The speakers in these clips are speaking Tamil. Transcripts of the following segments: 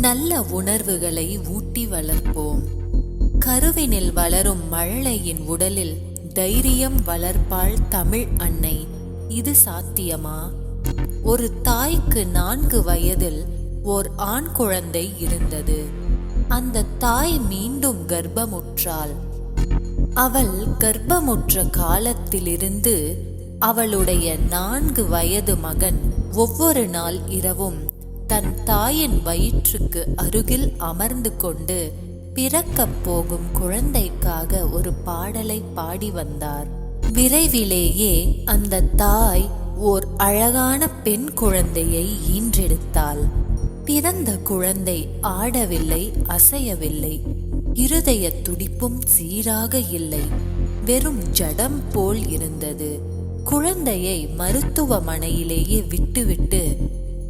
நல்ல உணர்வுகளை ஊட்டி வளர்ப்போம். கருவினில் வளரும் மழலையின் உடலில் தைரியம் வளர்ப்பாள் தமிழ் அன்னை. இது சாத்தியமா? ஒரு தாய்க்கு 4 வயதில் ஓர் ஆண் குழந்தை இருந்தது. அந்த தாய் மீண்டும் கர்ப்பமுற்றாள். அவள் கர்ப்பமுற்ற காலத்திலிருந்து அவளுடைய 4 வயது மகன் ஒவ்வொரு நாள் இரவும் தன் தாயின் வயிற்றுக்கு அருகில் அமர்ந்து கொண்டு பிறக்கப் போகும் குழந்தைக்காக ஒரு பாடலை பாடி வந்தார். விரைவிலேயே அந்த தாய் ஓர் அழகான பெண் குழந்தையை ஈன்றெடுத்தாள். பிறந்த குழந்தை ஆடவில்லை, அசையவில்லை. இருதய துடிப்பும் சீராக இல்லை, வெறும் ஜடம் போல் இருந்தது. குழந்தையை மருத்துவமனையிலேயே விட்டுவிட்டு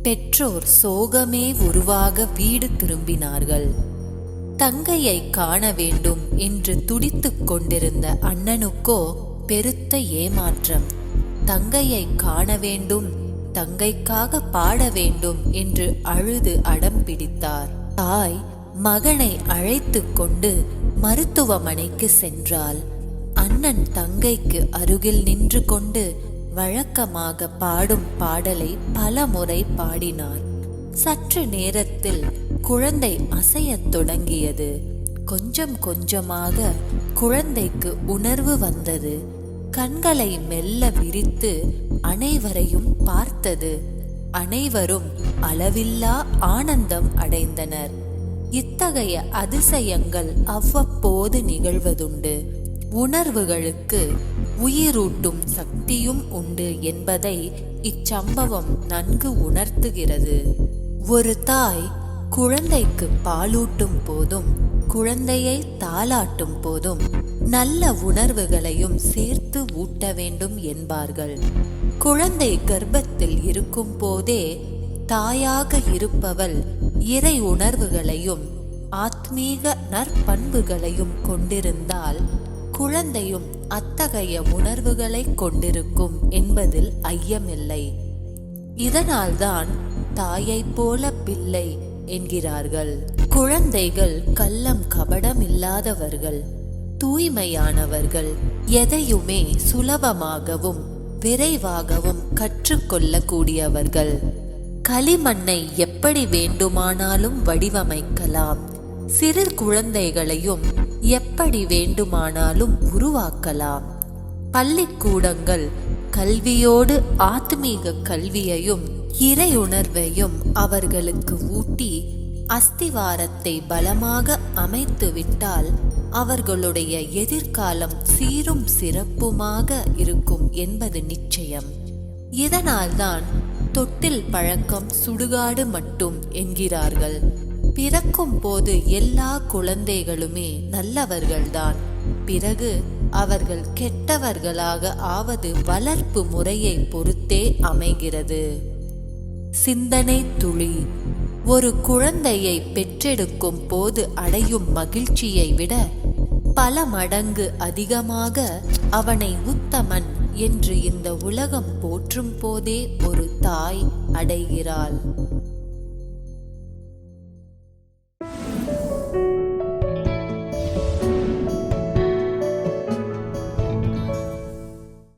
பெற்றோர் சோகமே உருவாக வீடு திரும்பினார்கள். தங்கையை காண வேண்டும் என்று துடித்துக் கொண்டிருந்த அண்ணனுக்கோ பெருத்த ஏமாற்றம். தங்கையை காண வேண்டும், தங்கைக்காக பாட வேண்டும் என்று அழுது அடம் பிடித்தார். தாய் மகனை அழைத்து கொண்டு மருத்துவமனைக்கு சென்றாள். அண்ணன் தங்கைக்கு அருகில் நின்று கொண்டு வழக்கமாக பாடும் பாடலை பல முறை பாடினார். சற்று நேரத்தில் குழந்தை அசையத் தொடங்கியது. கொஞ்சம் கொஞ்சமாக குழந்தைக்கு உணர்வு வந்தது. கண்களை மெல்ல விரித்து அனைவரையும் பார்த்தது. அனைவரும் அளவில்லா ஆனந்தம் அடைந்தனர். இத்தகைய அதிசயங்கள் அவ்வப்போது நிகழ்வதுண்டு. உணர்வுகளுக்கு உயிரூட்டும் சக்தியும் உண்டு என்பதை இச்சம்பவம் நன்கு உணர்த்துகிறது. ஒரு தாய் குழந்தைக்கு பாலூட்டும் போதும் குழந்தையை தாலாட்டும் போதும் நல்ல உணர்வுகளையும் சேர்த்து ஊட்ட வேண்டும் என்பார்கள். குழந்தை கர்ப்பத்தில் இருக்கும் போதே தாயாக இருப்பவள் இறை உணர்வுகளையும் ஆத்மீக நற்பண்புகளையும் கொண்டிருந்தால் குழந்தையும் அத்தகைய உணர்வுகளை கொண்டிருக்கும் என்பதில் ஐயமில்லை. இதனால்தான் தாயை போல பிள்ளை என்கிறார்கள். குழந்தைகள் கள்ளம் கபடம் இல்லாதவர்கள், தூய்மையானவர்கள், எதையுமே சுலபமாகவும் விரைவாகவும் கற்றுக்கொள்ளக்கூடியவர்கள். களிமண்ணை எப்படி வேண்டுமானாலும் வடிவமைக்கலாம். சிறு குழந்தைகளையும் எப்படி வேண்டுமானாலும் உருவாக்கலாம். பள்ளிக்கூடங்கள் கல்வியோடு ஆத்மீக கல்வியையும் இறை உணர்வையும் அவர்களுக்கு ஊட்டி அஸ்திவாரத்தை பலமாக அமைத்துவிட்டால் அவர்களுடைய எதிர்காலம் சீரும் சிறப்புமாக இருக்கும் என்பது நிச்சயம். இதனால்தான் தொட்டில் பழக்கம் சுடுகாடு மட்டும் என்கிறார்கள். பிறக்கும் போது எல்லா குழந்தைகளுமே நல்லவர்கள்தான். பிறகு அவர்கள் கெட்டவர்களாக ஆவது வளர்ப்பு முறையை பொறுத்தே அமைகிறது. சிந்தனை துளி. ஒரு குழந்தையை பெற்றெடுக்கும் போது அடையும் மகிழ்ச்சியை விட பல மடங்கு அதிகமாக அவனை உத்தமன் என்று இந்த உலகம் போற்றும் போதே ஒரு தாய் அடைகிறாள்.